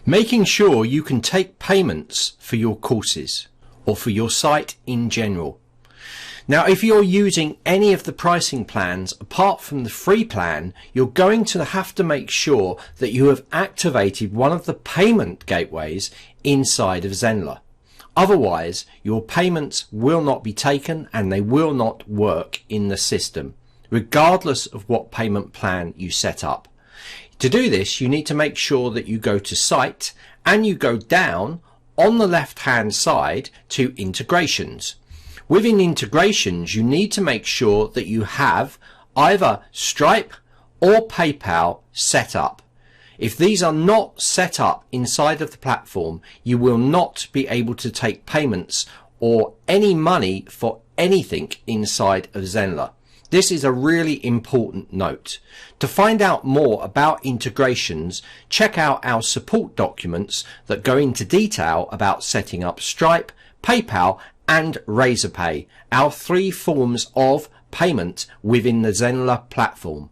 Making sure you can take payments for your courses or for your site in general. Now, if you're using any of the pricing plans apart from the free plan, you're going to have to make sure that you have activated one of the payment gateways inside of Zenler. Otherwise, your payments will not be taken and they will not work in the system, regardless of what payment plan you set up. To do this, you need to make sure that you go to Site and you go down on the left hand side to Integrations. Within Integrations, you need to make sure that you have either Stripe or PayPal set up. If these are not set up inside of the platform, you will not be able to take payments or any money for anything inside of Zenler. This is a really important note. To find out more about integrations, check out our support documents that go into detail about setting up Stripe, PayPal and Razorpay, our 3 forms of payment within the Zenler platform.